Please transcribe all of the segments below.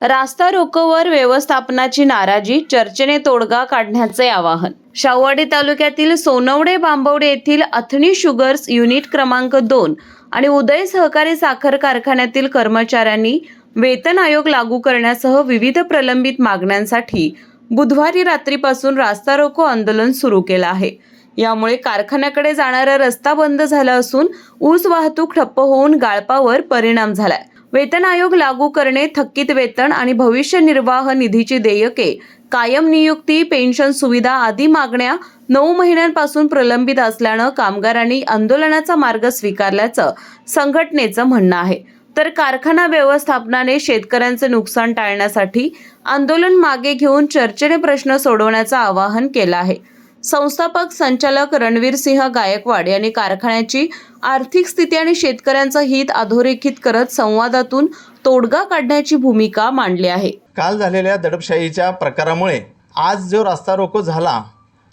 रास्ता रोकोवर व्यवस्थापनाची नाराजी, चर्चेने तोडगा काढण्याचे आवाहन. शाहूवाडी तालुक्यातील सोनवडे बांबवडे येथील अथनी शुगर्स युनिट क्रमांक 2 आणि उदय सहकारी साखर कारखान्यातील कर्मचाऱ्यांनी वेतन आयोग लागू करण्यासह विविध प्रलंबित मागण्यांसाठी बुधवारी रात्रीपासून रास्ता रोको आंदोलन सुरू केलं आहे. यामुळे कारखान्याकडे जाणारा रस्ता बंद झाला असून ऊस वाहतूक ठप्प होऊन गाळपावर परिणाम झालाय. वेतन आयोग लागू करणे, थकीत वेतन आणि भविष्य निर्वाह निधीची देयके, कायम नियुक्ती, पेन्शन सुविधा आदी मागण्या 9 महिन्यांपासून प्रलंबित असल्यानं कामगारांनी आंदोलनाचा मार्ग स्वीकारल्याचं संघटनेचं म्हणणं आहे. तर कारखाना व्यवस्थापनाने शेतकऱ्यांचे नुकसान टाळण्यासाठी आंदोलन मागे घेऊन चर्चेने प्रश्न सोडवण्याचं आवाहन केलं आहे. संस्थापक संचालक रणवीर सिंह गायकवाड यांनी कारखान्याची आर्थिक स्थिती आणि शेतकऱ्यांचं हित अधोरेखित करत संवादातून तोडगा काढण्याची भूमिका मांडली आहे. काल झालेल्या दडपशाहीच्या प्रकारामुळे आज जो रास्ता रोको झाला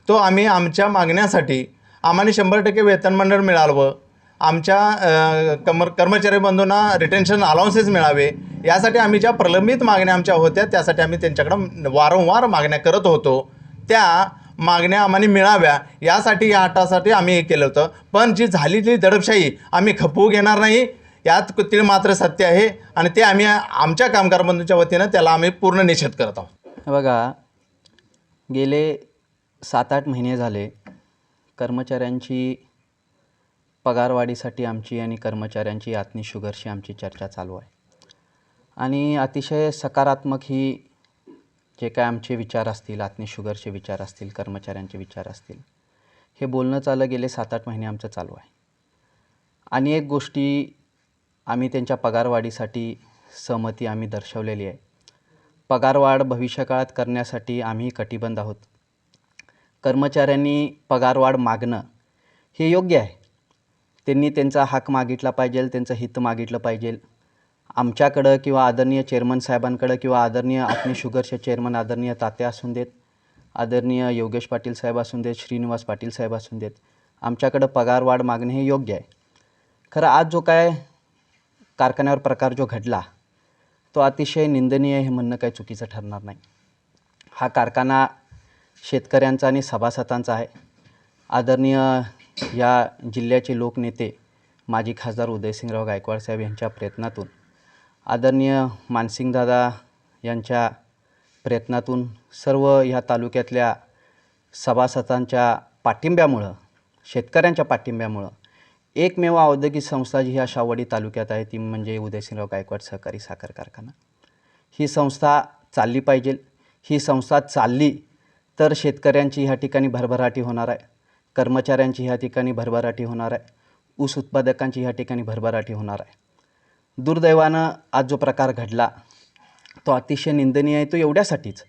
तो आम्ही आमच्या मागण्यासाठी आम्हाला 100% वेतन मंडळ मिळावं, आमच्या कर्मचारी बंधूंना रिटेन्शन अलाउन्सेस मिळावे, यासाठी आम्ही ज्या प्रलंबित मागण्या आमच्या होत्या त्यासाठी आम्ही त्यांच्याकडं वारंवार मागण्या करत होतो. त्या मागण्या आम्हाला मिळाव्या यासाठी, या हटासाठी आम्ही हे केलं होतं. पण जी झालेली दडपशाही आम्ही खपवू घेणार नाही, यात तीळ मात्र सत्य आहे आणि ते आम्ही आमच्या कामगार बंधूंच्या वतीनं त्याला आम्ही पूर्ण निषेध करत आहोत. बघा, गेले 7-8 महिने झाले कर्मचाऱ्यांची पगारवाढीसाठी आमची आणि कर्मचाऱ्यांची अथनी शुगरशी आमची चर्चा चालू आहे आणि अतिशय सकारात्मक ही जे काय आमचे विचार असतील, अथनी शुगरचे विचार असतील, कर्मचाऱ्यांचे विचार असतील, हे बोलणं चाललं गेले 7-8 महिने आमचं चालू आहे. अनेक गोष्टी आम्ही त्यांच्या पगारवाढीसाठी सहमती आम्ही दर्शवलेली आहे. पगारवाढ भविष्यकाळात करण्यासाठी आम्ही कटिबद्ध आहोत. कर्मचाऱ्यांनी पगारवाढ मागणं हे योग्य आहे. त्यांनी त्यांचा हक मागितला पाहिजे, त्यांचं हित मागितलं पाहिजे. आमच्याकडं किंवा आदरणीय चेअरमन साहेबांकडं किंवा आदरणीय अथनी शुगरचे चेअरमन आदरणीय तात्या असून देत, आदरणीय योगेश पाटील साहेब असून देत, श्रीनिवास पाटील साहेब असून देत, आमच्याकडं पगारवाढ मागणे हे योग्य आहे. खरं आज जो काय कारखान्यावर प्रकार जो घडला तो अतिशय निंदनीय, हे म्हणणं काही चुकीचं ठरणार नाही. हा कारखाना शेतकऱ्यांचा आणि सभासदांचा आहे. आदरणीय या जिल्ह्याचे लोकनेते माजी खासदार उदयसिंगराव गायकवाड साहेब यांच्या प्रयत्नातून, आदरणीय मानसिंगदादा यांच्या प्रयत्नातून, सर्व ह्या तालुक्यातल्या सभासदांच्या पाठिंब्यामुळं, शेतकऱ्यांच्या पाठिंब्यामुळं एकमेव औद्योगिक संस्था जी ह्या शाहूवाडी तालुक्यात आहे ती म्हणजे उदयसिंगराव गायकवाड सहकारी साखर कारखाना. ही संस्था चालली पाहिजे. ही संस्था चालली तर शेतकऱ्यांची ह्या ठिकाणी भरभराटी होणार आहे, कर्मचाऱ्यांची ह्या ठिकाणी भरभराटी होणार आहे, ऊस उत्पादकांची ह्या ठिकाणी भरभराटी होणार आहे. दुर्दैवानं आज जो प्रकार घडला तो अतिशय निंदनीय आहे. तो एवढ्यासाठीच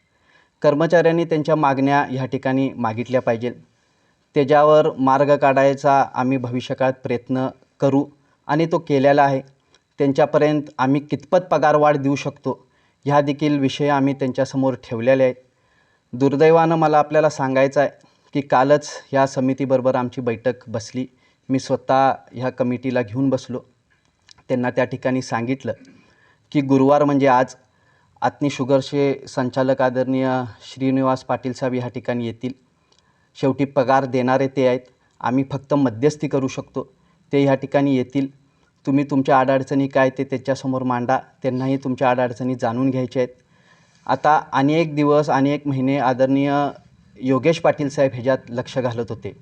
कर्मचाऱ्यांनी त्यांच्या मागण्या ह्या ठिकाणी मागितल्या पाहिजे. त्याच्यावर मार्ग काढायचा आम्ही भविष्यकाळात प्रयत्न करू आणि तो केलेला आहे. त्यांच्यापर्यंत आम्ही कितपत पगारवाढ देऊ शकतो ह्या देखील विषय आम्ही त्यांच्यासमोर ठेवलेले आहेत. दुर्दैवानं मला आपल्याला सांगायचं आहे की कालच ह्या समितीबरोबर आमची बैठक बसली. मी स्वतः ह्या कमिटीला घेऊन बसलो. त्यांना त्या ठिकाणी सांगितलं की गुरुवार म्हणजे आज अथनी शुगरचे संचालक आदरणीय श्रीनिवास पाटील साहेब ह्या ठिकाणी येतील. शेवटी पगार देणारे ते आहेत, आम्ही फक्त मध्यस्थी करू शकतो. ते ह्या ठिकाणी येतील. तुम्ही तुमच्या अडचणी काय ते त्यांच्यासमोर मांडा. त्यांनाही तुमच्या अडचणी जाणून घ्यायच्या आहेत. आता अनेक दिवस, अनेक महिने आदरणीय योगेश पाटील साहेब ह्याच्यात लक्ष घालत होते.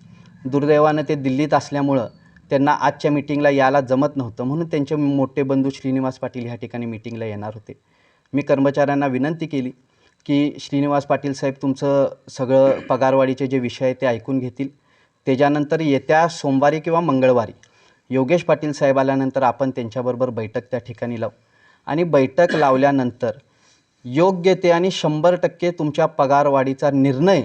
दुर्दैवानं ते दिल्लीत असल्यामुळं त्यांना आजच्या मीटिंगला यायला जमत नव्हतं, म्हणून त्यांचे मोठे बंधू श्रीनिवास पाटील ह्या ठिकाणी मीटिंगला येणार होते. मी कर्मचाऱ्यांना विनंती केली की श्रीनिवास पाटील साहेब तुमचं सगळं पगारवाढीचे जे विषय आहेत ते ऐकून घेतील. त्याच्यानंतर येत्या सोमवारी किंवा मंगळवारी योगेश पाटील साहेब आल्यानंतर आपण त्यांच्याबरोबर बैठक त्या ठिकाणी लावू आणि बैठक लावल्यानंतर योग्य ते आणि 100% तुमच्या पगारवाढीचा निर्णय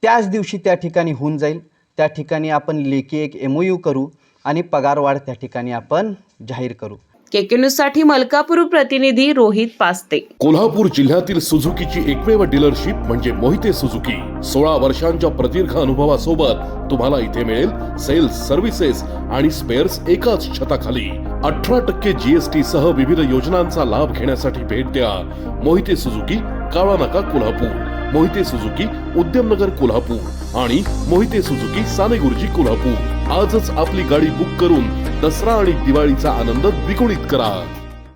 त्याच दिवशी त्या ठिकाणी होऊन जाईल. त्या ठिकाणी आपण लेखी एक MOU करू आणि पगारवाढ त्या ठिकाणी आपण जाहीर करू. KK न्यूज साठी मलकापूर प्रतिनिधी रोहित पास्ते. कोल्हापूर जिल्ह्यातील सुझुकीची एकमेव डीलरशिप म्हणजे मोहिते सुझुकी. 16 वर्षांच्या प्रदीर्घ अनुभवासोबत तुम्हाला इथे मिळेल सेल्स, सर्व्हिसेस आणि स्पेअर्स एकाच छताखाली. 18% GST सह विविध योजनांचा लाभ घेण्यासाठी भेट द्या. मोहिते सुझुकी, काळा नाका, कोल्हापूर. मोहिते सुझुकी, उद्यमनगर, कोल्हापूर आणि मोहिते सुझुकी, सानेगुरुजी, कोल्हापूर. आजच आपली गाडी बुक करून दसरा आणि दिवाळीचा आनंद द्विगुणित करा.